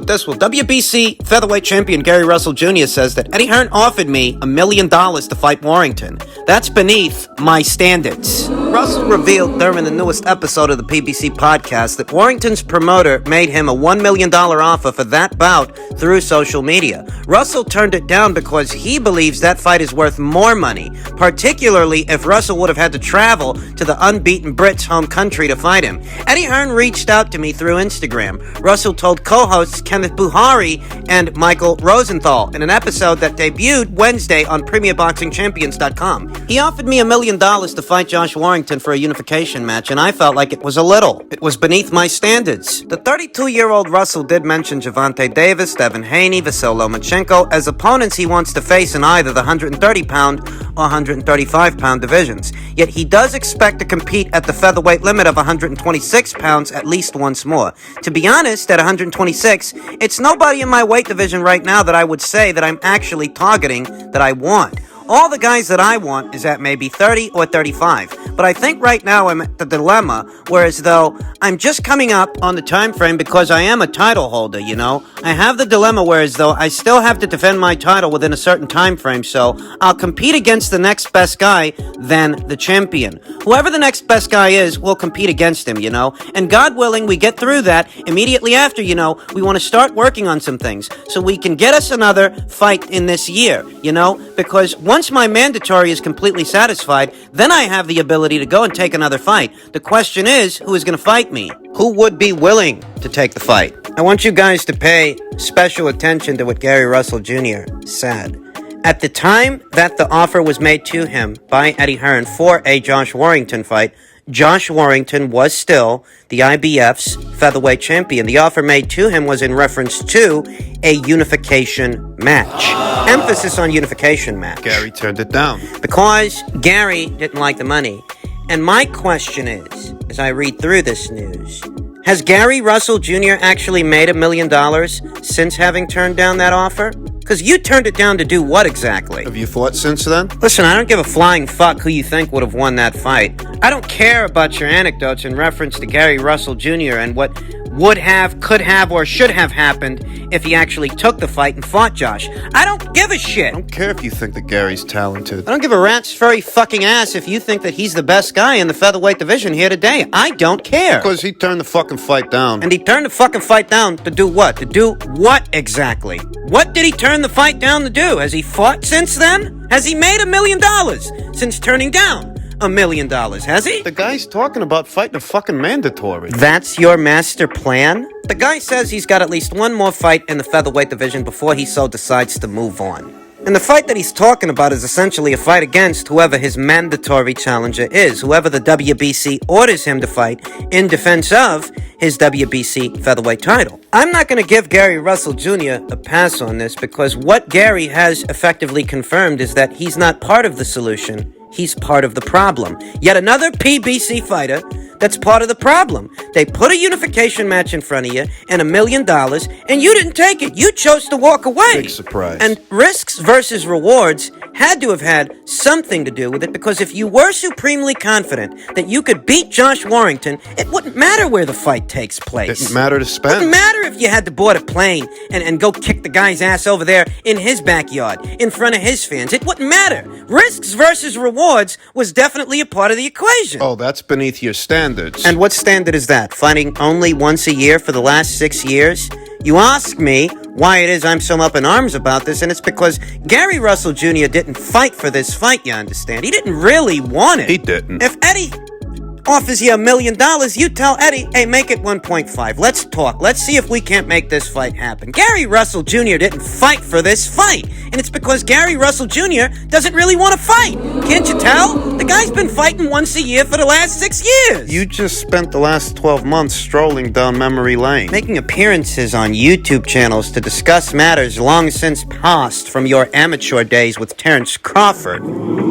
with this one. WBC featherweight champion Gary Russell Jr. says that Eddie Hearn offered me $1 million to fight Warrington. That's beneath my standards. Russell revealed during the newest episode of the PBC podcast that Warrington's promoter made him a $1 million offer for that bout through social media. Russell turned it down because he believes that fight is worth more money, particularly if Russell would have had to travel to the unbeaten Brits' home country to fight him. Eddie Hearn reached out to me through Instagram. Russell told co-hosts Kenneth Buhari and Michael Rosenthal in an episode that debuted Wednesday on PremierBoxingChampions.com. He offered me $1 million to fight Josh Warrington for a unification match, and I felt like it was a little. It was beneath my standards. The 32-year-old Russell did mention Gervonta Davis, Devin Haney, Vasyl Lomachenko as opponents he wants to face in either the 130-pound or 135-pound divisions. Yet he does expect to compete at the featherweight limit of 126 pounds at least once more. To be honest, at 126, it's nobody in my weight division right now that I would say that I'm actually targeting that I want. All the guys that I want is at maybe 30 or 35. But I think right now I'm at the dilemma, whereas though I'm just coming up on the time frame because I am a title holder, you know. I have the dilemma whereas though I still have to defend my title within a certain time frame, so I'll compete against the next best guy, then the champion. Whoever the next best guy is, we'll compete against him, you know. And God willing, we get through that. Immediately after, you know, we want to start working on some things so we can get us another fight in this year, you know, because once my mandatory is completely satisfied, then I have the ability to go and take another fight. The question is, who is going to fight me? Who would be willing to take the fight? I want you guys to pay special attention to what Gary Russell Jr. said. At the time that the offer was made to him by Eddie Hearn for a Josh Warrington fight, Josh Warrington was still the IBF's featherweight champion. The offer made to him was in reference to a unification match. Emphasis on unification match. Gary turned it down. Because Gary didn't like the money. And my question is, as I read through this news, has Gary Russell Jr. actually made $1 million since having turned down that offer? Because you turned it down to do what exactly? Have you fought since then? Listen, I don't give a flying fuck who you think would have won that fight. I don't care about your anecdotes in reference to Gary Russell Jr. and what would have, could have, or should have happened if he actually took the fight and fought Josh. I don't give a shit. I don't care if you think that Gary's talented. I don't give a rat's furry fucking ass if you think that he's the best guy in the featherweight division here today. I don't care. Because he turned the fucking fight down. And he turned the fucking fight down to do what? To do what exactly? What did he turn the fight down to do? Has he fought since then? Has he made $1 million since turning down $1 million, has he? The guy's talking about fighting a fucking mandatory. That's your master plan? The guy says he's got at least one more fight in the featherweight division before he so decides to move on. And the fight that he's talking about is essentially a fight against whoever his mandatory challenger is, whoever the WBC orders him to fight in defense of his WBC featherweight title. I'm not going to give Gary Russell Jr. a pass on this because what Gary has effectively confirmed is that he's not part of the solution. He's part of the problem. Yet another PBC fighter that's part of the problem. They put a unification match in front of you and $1 million, and you didn't take it. You chose to walk away. Big surprise. And risks versus rewards had to have had something to do with it, because if you were supremely confident that you could beat Josh Warrington, it wouldn't matter where the fight takes place. Didn't matter to spend. It wouldn't matter if you had to board a plane and go kick the guy's ass over there in his backyard, in front of his fans. It wouldn't matter. Risks versus rewards was definitely a part of the equation. Oh, that's beneath your standards. And what standard is that? Fighting only once a year for the last 6 years? You ask me why it is I'm so up in arms about this, and it's because Gary Russell Jr. didn't fight for this fight, you understand? He didn't really want it. He didn't. If Eddie offers you $1 million, you tell Eddie, hey, make it 1.5. Let's talk. Let's see if we can't make this fight happen. Gary Russell Jr. didn't fight for this fight. And it's because Gary Russell Jr. doesn't really want to fight. Can't you tell? The guy's been fighting once a year for the last 6 years. You just spent the last 12 months strolling down memory lane. Making appearances on YouTube channels to discuss matters long since past from your amateur days with Terrence Crawford.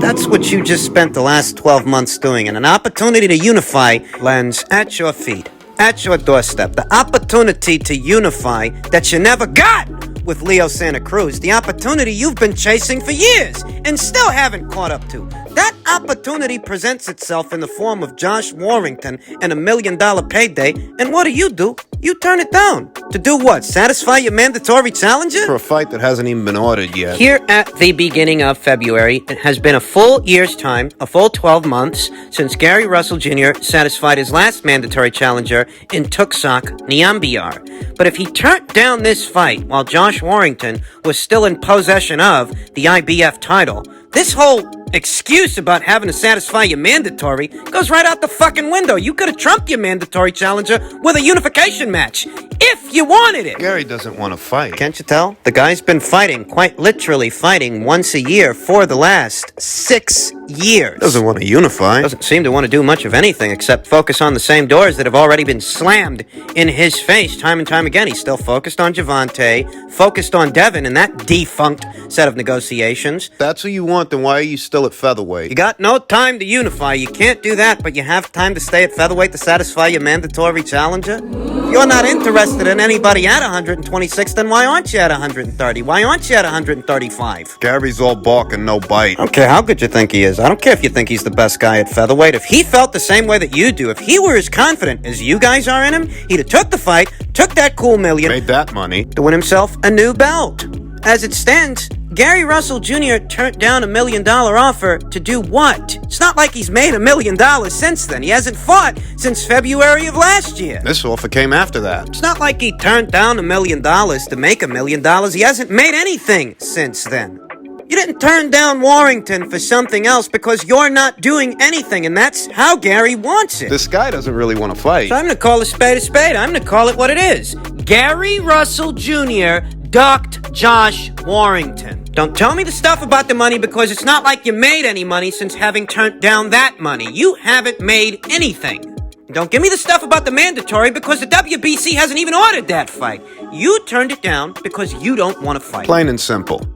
That's what you just spent the last 12 months doing. And an opportunity to unify lands at your feet, at your doorstep. The opportunity to unify that you never got with Leo Santa Cruz. The opportunity you've been chasing for years and still haven't caught up to. That opportunity presents itself in the form of Josh Warrington and $1 million payday. And what do? You turn it down. To do what? Satisfy your mandatory challenger? For a fight that hasn't even been ordered yet. Here at the beginning of February, it has been a full year's time, a full 12 months, since Gary Russell Jr. satisfied his last mandatory challenger in Tucson, Nyambiar. But if he turned down this fight while Josh Warrington was still in possession of the IBF title, this whole excuse about having to satisfy your mandatory goes right out the fucking window. You could have trumped your mandatory challenger with a unification match, if you wanted it. Gary doesn't want to fight. Can't you tell? The guy's been fighting, quite literally fighting once a year for the last 6 years. Doesn't want to unify. Doesn't seem to want to do much of anything except focus on the same doors that have already been slammed in his face time and time again. He's still focused on Javante, focused on Devin and that defunct set of negotiations. That's who you want, then why are you still at featherweight? You got no time to unify. You can't do that, but you have time to stay at featherweight to satisfy your mandatory challenger? If you're not interested in anybody at 126, then why aren't you at 130? Why aren't you at 135? Gary's all bark and no bite. I don't care how good you think he is. I don't care if you think he's the best guy at featherweight. If he felt the same way that you do, if he were as confident as you guys are in him, he'd have took the fight, took that cool million, Made that money. to win himself a new belt. As it stands, Gary Russell Jr. turned down $1 million offer to do what? It's not like he's made $1 million since then. He hasn't fought since February of last year. This offer came after that. It's not like he turned down $1 million to make $1 million. He hasn't made anything since then. You didn't turn down Warrington for something else because you're not doing anything, and that's how Gary wants it. This guy doesn't really want to fight. So I'm going to call a spade a spade. I'm going to call it what it is. Gary Russell Jr. ducked Josh Warrington. Don't tell me the stuff about the money because it's not like you made any money since having turned down that money. You haven't made anything. Don't give me the stuff about the mandatory because the WBC hasn't even ordered that fight. You turned it down because you don't want to fight. Plain and simple.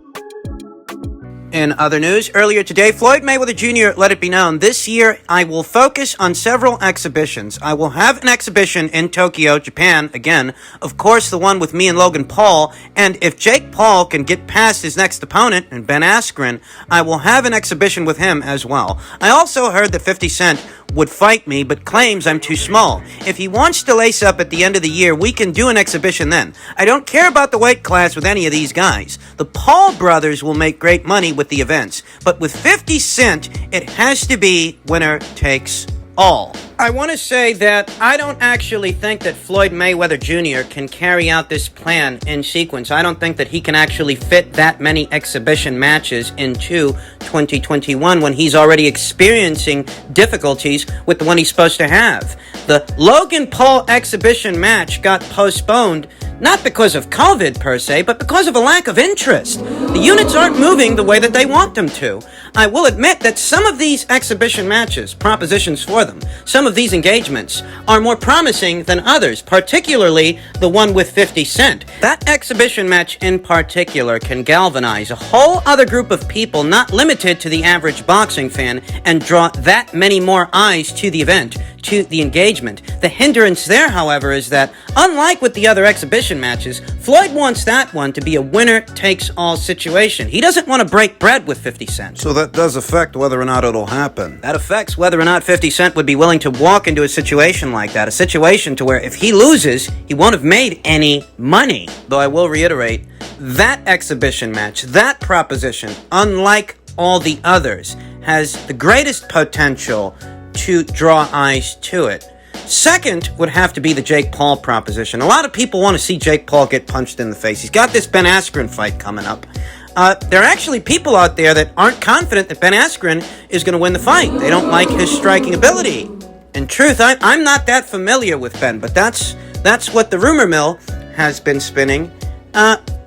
In other news, earlier today, Floyd Mayweather Jr. let it be known, this year I will focus on several exhibitions. I will have an exhibition in Tokyo, Japan, again, of course the one with me and Logan Paul, and if Jake Paul can get past his next opponent, and Ben Askren, I will have an exhibition with him as well. I also heard that 50 Cent would fight me, but claims I'm too small. If he wants to lace up at the end of the year, we can do an exhibition then. I don't care about the weight class with any of these guys. The Paul brothers will make great money with the events, but with 50 Cent, it has to be winner takes all. I want to say that I don't actually think that Floyd Mayweather Jr. can carry out this plan in sequence. I don't think that he can actually fit that many exhibition matches into 2021 when he's already experiencing difficulties with the one he's supposed to have. The Logan Paul exhibition match got postponed not because of COVID per se, but because of a lack of interest. The units aren't moving the way that they want them to. I will admit that some of these exhibition matches, propositions for them, some of these engagements are more promising than others, particularly the one with 50 Cent. That exhibition match in particular can galvanize a whole other group of people not limited to the average boxing fan and draw that many more eyes to the event, to the engagement. The hindrance there, however, is that unlike with the other exhibition matches, Floyd wants that one to be a winner-takes-all situation. He doesn't want to break bread with 50 Cent. So that does affect whether or not it'll happen. That affects whether or not 50 Cent would be willing to walk into a situation like that, a situation to where if he loses, he won't have made any money. Though I will reiterate, that exhibition match, that proposition, unlike all the others, has the greatest potential to draw eyes to it. Second would have to be the Jake Paul proposition. A lot of people want to see Jake Paul get punched in the face. He's got this Ben Askren fight coming up. There are actually people out there that aren't confident that Ben Askren is going to win the fight. They don't like his striking ability. In truth, I'm not that familiar with Ben, but that's what the rumor mill has been spinning.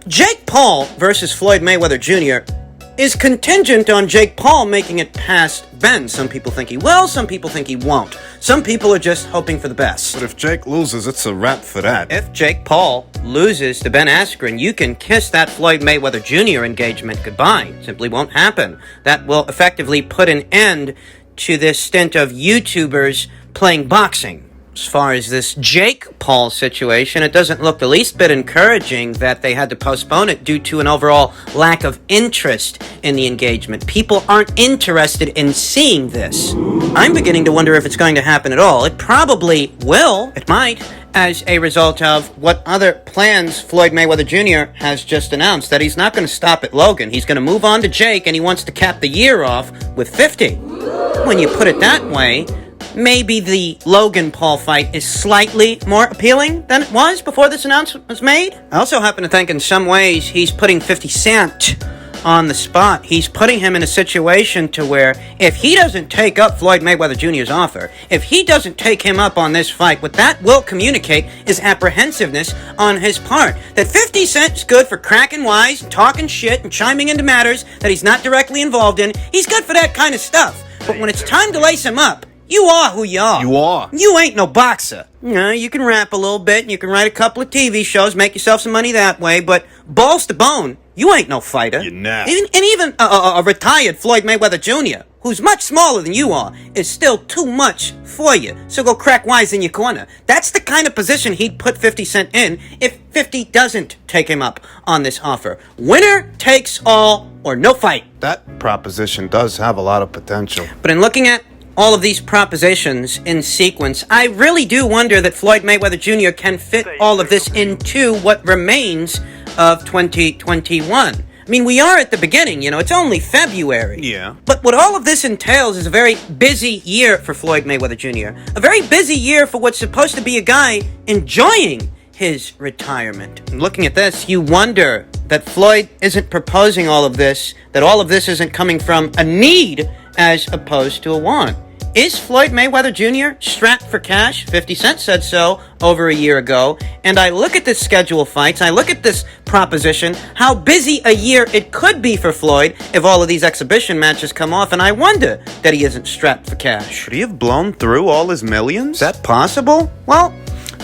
Jake Paul versus Floyd Mayweather Jr. is contingent on Jake Paul making it past Ben. Some people think he will, some people think he won't. Some people are just hoping for the best. But if Jake loses, it's a wrap for that. If Jake Paul loses to Ben Askren, you can kiss that Floyd Mayweather Jr. engagement goodbye. Simply won't happen. That will effectively put an end to this stint of YouTubers playing boxing. As far as this Jake Paul situation, it doesn't look the least bit encouraging that they had to postpone it due to an overall lack of interest in the engagement. People aren't interested in seeing this. I'm beginning to wonder if it's going to happen at all. It probably will. It might, as a result of what other plans Floyd Mayweather Jr. has just announced, that he's not going to stop at Logan. He's going to move on to Jake, and he wants to cap the year off with 50. When you put it that way, maybe the Logan Paul fight is slightly more appealing than it was before this announcement was made. I also happen to think in some ways he's putting 50 Cent on the spot. He's putting him in a situation to where if he doesn't take up Floyd Mayweather Jr.'s offer, if he doesn't take him up on this fight, what that will communicate is apprehensiveness on his part. That 50 Cent's good for cracking wise, talking shit, and chiming into matters that he's not directly involved in. He's good for that kind of stuff. But when it's time to lace him up, you are who you are. You are. You ain't no boxer. You know, you can rap a little bit, and you can write a couple of TV shows, make yourself some money that way, but balls to bone, you ain't no fighter. You're not. And even a retired Floyd Mayweather Jr., who's much smaller than you are, is still too much for you. So go crack wise in your corner. That's the kind of position he'd put 50 Cent in if 50 doesn't take him up on this offer. Winner takes all or no fight. That proposition does have a lot of potential. But in looking at all of these propositions in sequence, I really do wonder that Floyd Mayweather Jr. can fit all of this into what remains of 2021. I mean, we are at the beginning, it's only February. Yeah. But what all of this entails is a very busy year for Floyd Mayweather Jr. A very busy year for what's supposed to be a guy enjoying his retirement. And looking at this, you wonder that Floyd isn't proposing all of this, that all of this isn't coming from a need as opposed to a want. Is Floyd Mayweather Jr. strapped for cash? 50 Cent said so over a year ago. And I look at this schedule of fights, I look at this proposition, how busy a year it could be for Floyd if all of these exhibition matches come off, and I wonder that he isn't strapped for cash. Could he have blown through all his millions? Is that possible? Well,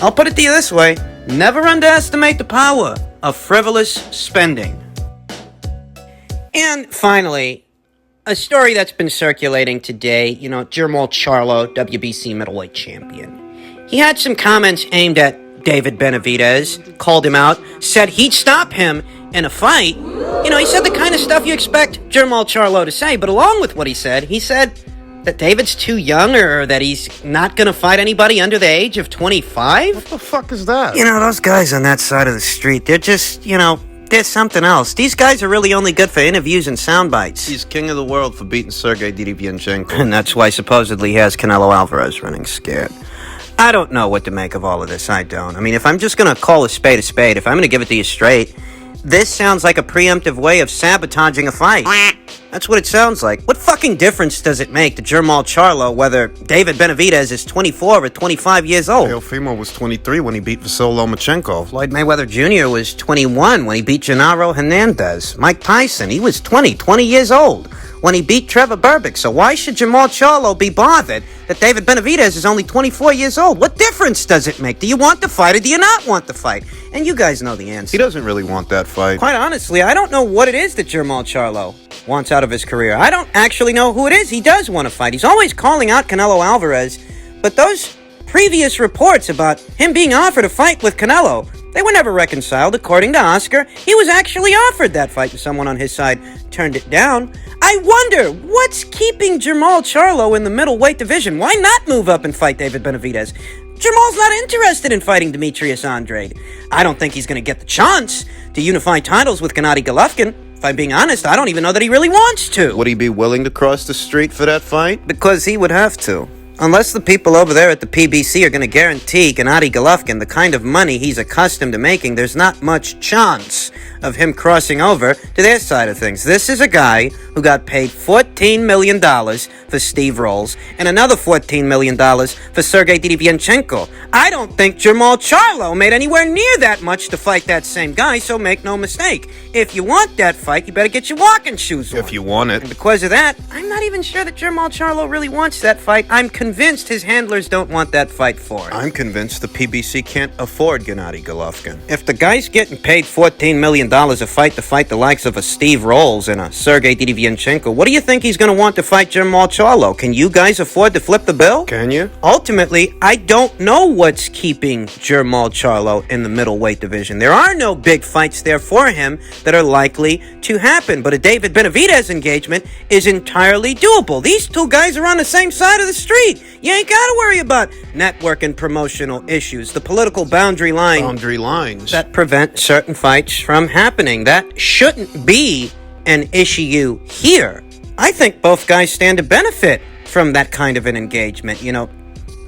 I'll put it to you this way. Never underestimate the power of frivolous spending. And finally, a story that's been circulating today, Jermall Charlo, WBC middleweight champion. He had some comments aimed at David Benavidez, called him out, said he'd stop him in a fight. He said the kind of stuff you expect Jermall Charlo to say, but along with what he said that David's too young or that he's not going to fight anybody under the age of 25? What the fuck is that? Those guys on that side of the street, they're just, there's something else. These guys are really only good for interviews and sound bites. He's king of the world for beating Sergey Derevianchenko. And that's why supposedly he has Canelo Alvarez running scared. I don't know what to make of all of this. I don't. I mean, if I'm just going to call a spade, if I'm going to give it to you straight, this sounds like a preemptive way of sabotaging a fight. That's what it sounds like. What fucking difference does it make to Jermall Charlo whether David Benavidez is 24 or 25 years old? Teofimo was 23 when he beat Vasily Lomachenko. Floyd Mayweather Jr. was 21 when he beat Gennaro Hernandez. Mike Tyson, he was 20 years old when he beat Trevor Berbick. So why should Jermall Charlo be bothered that David Benavidez is only 24 years old? What difference does it make? Do you want the fight or do you not want the fight? And you guys know the answer. He doesn't really want that fight. Quite honestly, I don't know what it is that Jermall Charlo wants out of his career. I don't actually know who it is he does want to fight. He's always calling out Canelo Alvarez, but those previous reports about him being offered a fight with Canelo, they were never reconciled. According to Oscar, he was actually offered that fight and someone on his side turned it down. I wonder what's keeping Jermall Charlo in the middleweight division. Why not move up and fight David Benavidez? Jermall's not interested in fighting Demetrius Andrade. I don't think he's going to get the chance to unify titles with Gennady Golovkin. If I'm being honest, I don't even know that he really wants to. Would he be willing to cross the street for that fight? Because he would have to. Unless the people over there at the PBC are going to guarantee Gennady Golovkin the kind of money he's accustomed to making, there's not much chance of him crossing over to their side of things. This is a guy who got paid $14 million for Steve Rolls and another $14 million for Sergey Derevianchenko. I don't think Jermall Charlo made anywhere near that much to fight that same guy, so make no mistake. If you want that fight, you better get your walking shoes on. If you want it. And because of that, I'm not even sure that Jermall Charlo really wants that fight. I'm convinced convinced his handlers don't want that fight for him. I'm convinced the PBC can't afford Gennady Golovkin. If the guy's getting paid $14 million a fight to fight the likes of a Steve Rolls and a Sergey Didivianchenko, what do you think he's going to want to fight Jermall Charlo? Can you guys afford to flip the bill? Can you? Ultimately, I don't know what's keeping Jermall Charlo in the middleweight division. There are no big fights there for him that are likely to happen, but a David Benavidez engagement is entirely doable. These two guys are on the same side of the street. You ain't got to worry about network and promotional issues, the political boundary lines that prevent certain fights from happening. That shouldn't be an issue here. I think both guys stand to benefit from that kind of an engagement.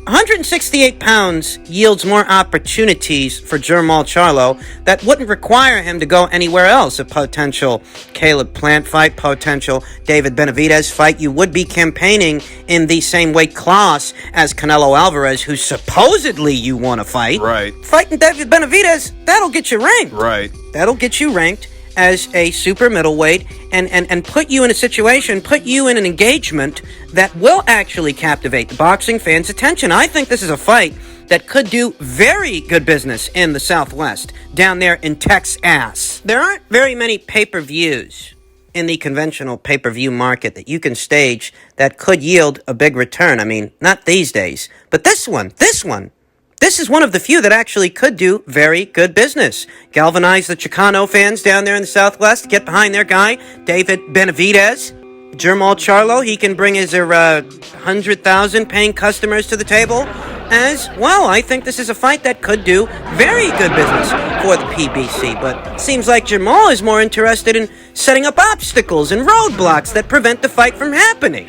168 pounds yields more opportunities for Jermall Charlo that wouldn't require him to go anywhere else. A potential Caleb Plant fight, potential David Benavidez fight. You would be campaigning in the same weight class as Canelo Alvarez, who supposedly you want to fight. Right. Fighting David Benavidez, that'll get you ranked. Right. That'll get you ranked as a super middleweight and put you in a situation, put you in an engagement that will actually captivate the boxing fans' attention. I think this is a fight that could do very good business in the Southwest, down there in Texas. There aren't very many pay-per-views in the conventional pay-per-view market that you can stage that could yield a big return. I mean, not these days, but this one. This is one of the few that actually could do very good business. Galvanize the Chicano fans down there in the Southwest to get behind their guy, David Benavidez. Jermall Charlo, he can bring his 100,000 paying customers to the table as well. I think this is a fight that could do very good business for the PBC, but it seems like Jermall is more interested in setting up obstacles and roadblocks that prevent the fight from happening.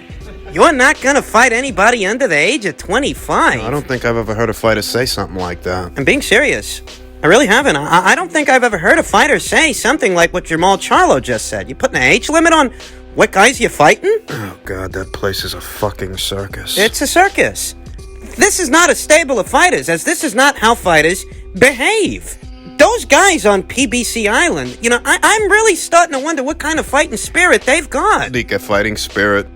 You're not going to fight anybody under the age of 25. I don't think I've ever heard a fighter say something like that. I'm being serious. I really haven't. I don't think I've ever heard a fighter say something like what Jermall Charlo just said. You putting an age limit on what guys you're fighting? Oh, God, that place is a fucking circus. It's a circus. This is not a stable of fighters, as this is not how fighters behave. Those guys on PBC Island, I'm really starting to wonder what kind of fighting spirit they've got. Fighting spirit.